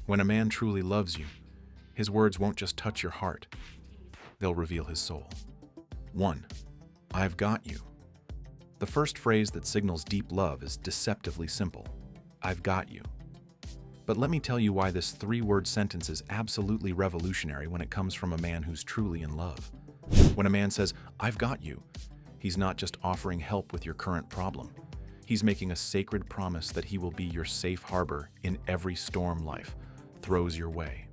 When a man truly loves you, his words won't just touch your heart, they'll reveal his soul. 1. I've got you. The first phrase that signals deep love is deceptively simple. I've got you. But let me tell you why this 3-word sentence is absolutely revolutionary when it comes from a man who's truly in love. When a man says, I've got you, he's not just offering help with your current problem. He's making a sacred promise that he will be your safe harbor in every storm life throws your way.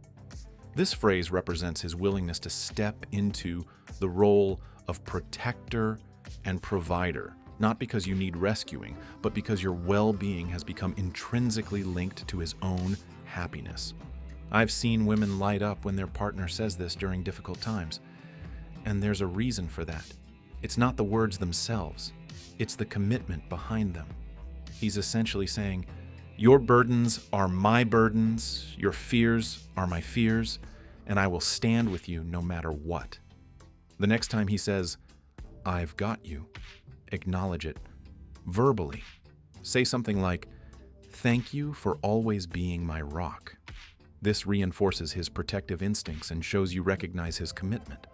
This phrase represents his willingness to step into the role of protector and provider, not because you need rescuing, but because your well-being has become intrinsically linked to his own happiness. I've seen women light up when their partner says this during difficult times, and there's a reason for that. It's not the words themselves, it's the commitment behind them. He's essentially saying, your burdens are my burdens, your fears are my fears, and I will stand with you no matter what. The next time he says, I've got you, acknowledge it verbally. Say something like, thank you for always being my rock. This reinforces his protective instincts and shows you recognize his commitment.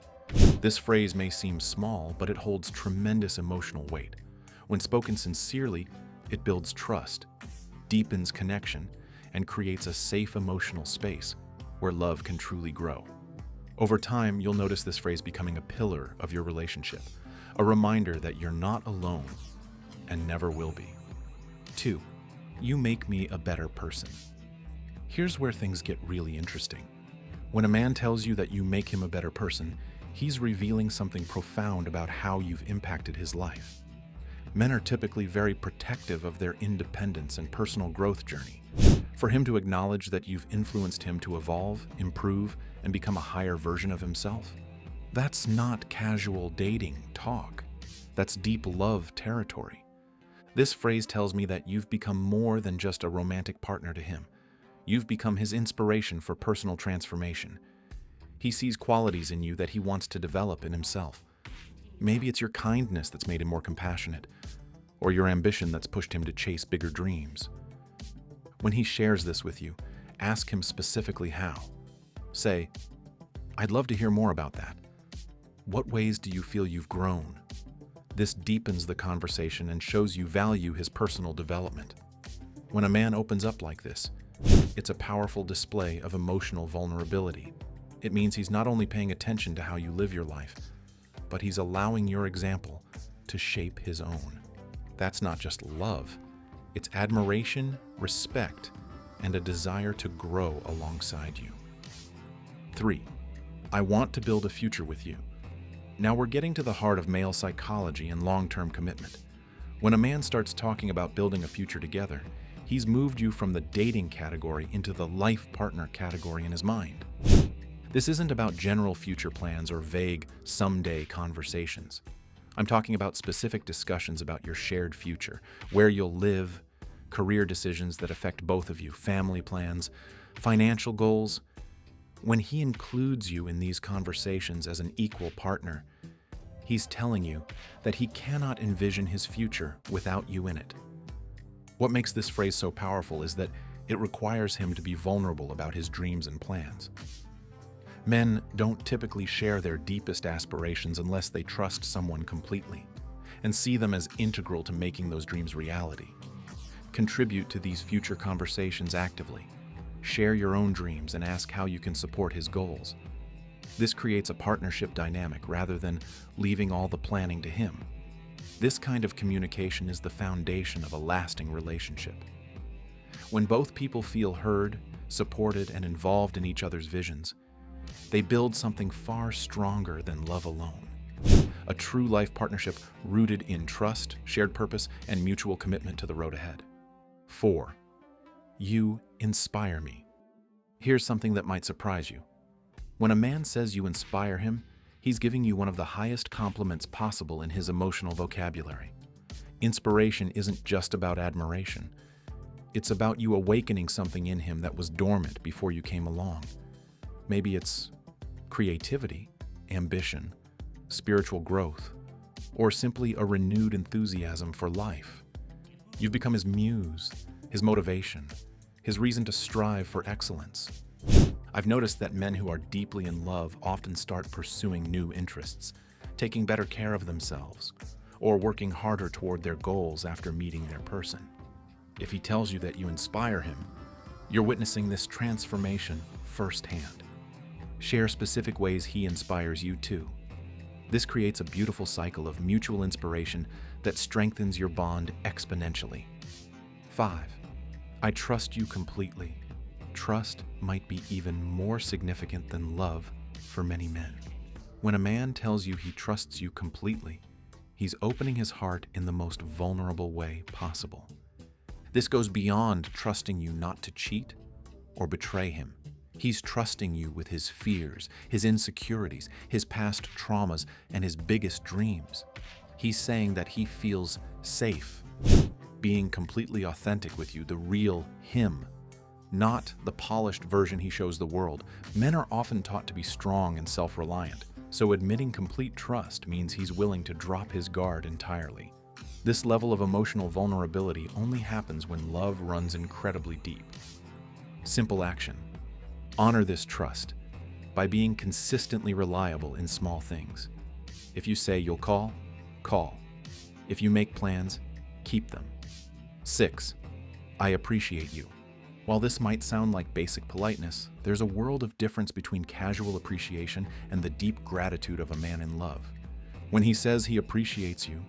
This phrase may seem small, but it holds tremendous emotional weight. When spoken sincerely, it builds trust, deepens connection, and creates a safe emotional space where love can truly grow. Over time, you'll notice this phrase becoming a pillar of your relationship, a reminder that you're not alone and never will be. 2. You make me a better person. Here's where things get really interesting. When a man tells you that you make him a better person, he's revealing something profound about how you've impacted his life. Men are typically very protective of their independence and personal growth journey. For him to acknowledge that you've influenced him to evolve, improve, and become a higher version of himself, that's not casual dating talk. That's deep love territory. This phrase tells me that you've become more than just a romantic partner to him. You've become his inspiration for personal transformation. He sees qualities in you that he wants to develop in himself. Maybe it's your kindness that's made him more compassionate, or your ambition that's pushed him to chase bigger dreams. When he shares this with you, ask him specifically how. Say, I'd love to hear more about that. What ways do you feel you've grown? This deepens the conversation and shows you value his personal development. When a man opens up like this, it's a powerful display of emotional vulnerability. It means he's not only paying attention to how you live your life, but he's allowing your example to shape his own. That's not just love. It's admiration, respect, and a desire to grow alongside you. 3. I want to build a future with you. Now we're getting to the heart of male psychology and long-term commitment. When a man starts talking about building a future together, he's moved you from the dating category into the life partner category in his mind. This isn't about general future plans or vague someday conversations. I'm talking about specific discussions about your shared future, where you'll live, career decisions that affect both of you, family plans, financial goals. When he includes you in these conversations as an equal partner, he's telling you that he cannot envision his future without you in it. What makes this phrase so powerful is that it requires him to be vulnerable about his dreams and plans. Men don't typically share their deepest aspirations unless they trust someone completely and see them as integral to making those dreams reality. Contribute to these future conversations actively. Share your own dreams and ask how you can support his goals. This creates a partnership dynamic rather than leaving all the planning to him. This kind of communication is the foundation of a lasting relationship. When both people feel heard, supported, and involved in each other's visions, they build something far stronger than love alone. A true life partnership rooted in trust, shared purpose, and mutual commitment to the road ahead. 4. You inspire me. Here's something that might surprise you. When a man says you inspire him, he's giving you one of the highest compliments possible in his emotional vocabulary. Inspiration isn't just about admiration. It's about you awakening something in him that was dormant before you came along. Maybe it's creativity, ambition, spiritual growth, or simply a renewed enthusiasm for life. You've become his muse, his motivation, his reason to strive for excellence. I've noticed that men who are deeply in love often start pursuing new interests, taking better care of themselves, or working harder toward their goals after meeting their person. If he tells you that you inspire him, you're witnessing this transformation firsthand. Share specific ways he inspires you too. This creates a beautiful cycle of mutual inspiration that strengthens your bond exponentially. 5. I trust you completely. Trust might be even more significant than love for many men. When a man tells you he trusts you completely, he's opening his heart in the most vulnerable way possible. This goes beyond trusting you not to cheat or betray him. He's trusting you with his fears, his insecurities, his past traumas, and his biggest dreams. He's saying that he feels safe, being completely authentic with you, the real him, not the polished version he shows the world. Men are often taught to be strong and self-reliant, so admitting complete trust means he's willing to drop his guard entirely. This level of emotional vulnerability only happens when love runs incredibly deep. Simple action. Honor this trust by being consistently reliable in small things. If you say you'll call, call. If you make plans, keep them. 6. I appreciate you. While this might sound like basic politeness, there's a world of difference between casual appreciation and the deep gratitude of a man in love. When he says he appreciates you,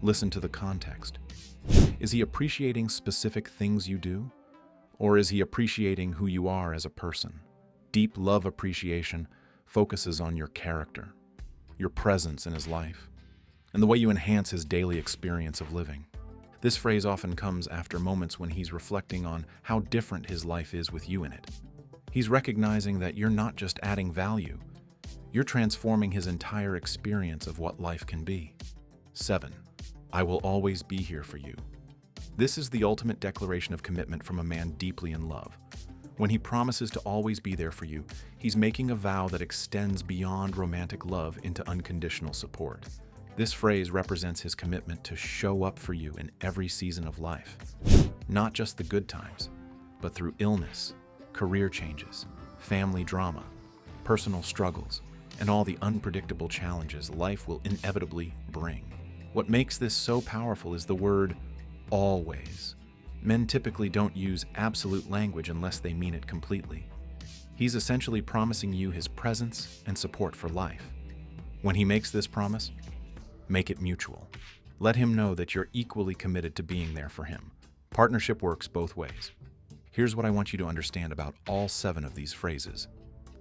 listen to the context. Is he appreciating specific things you do? Or is he appreciating who you are as a person? Deep love appreciation focuses on your character, your presence in his life, and the way you enhance his daily experience of living. This phrase often comes after moments when he's reflecting on how different his life is with you in it. He's recognizing that you're not just adding value, you're transforming his entire experience of what life can be. 7. I will always be here for you. This is the ultimate declaration of commitment from a man deeply in love. When he promises to always be there for you, he's making a vow that extends beyond romantic love into unconditional support. This phrase represents his commitment to show up for you in every season of life, not just the good times, but through illness, career changes, family drama, personal struggles, and all the unpredictable challenges life will inevitably bring. What makes this so powerful is the word always. Men typically don't use absolute language unless they mean it completely. He's essentially promising you his presence and support for life. When he makes this promise, make it mutual. Let him know that you're equally committed to being there for him. Partnership works both ways. Here's what I want you to understand about all 7 of these phrases.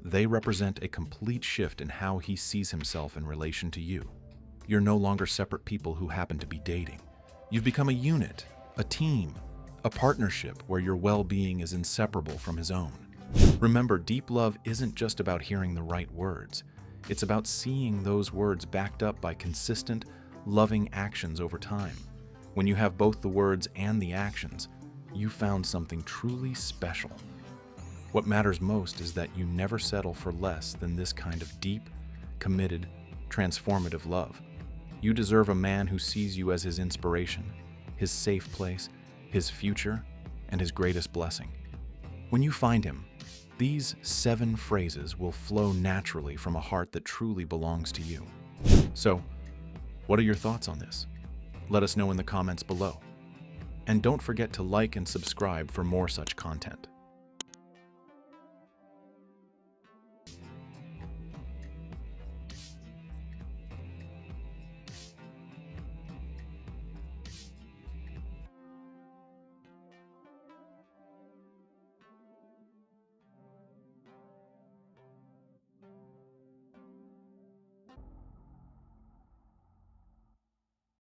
They represent a complete shift in how he sees himself in relation to you. You're no longer separate people who happen to be dating. You've become a unit, a team, a partnership where your well-being is inseparable from his own. Remember, deep love isn't just about hearing the right words. It's about seeing those words backed up by consistent, loving actions over time. When you have both the words and the actions, you found something truly special. What matters most is that you never settle for less than this kind of deep, committed, transformative love. You deserve a man who sees you as his inspiration, his safe place, his future, and his greatest blessing. When you find him, these 7 phrases will flow naturally from a heart that truly belongs to you. So, what are your thoughts on this? Let us know in the comments below. And don't forget to like and subscribe for more such content.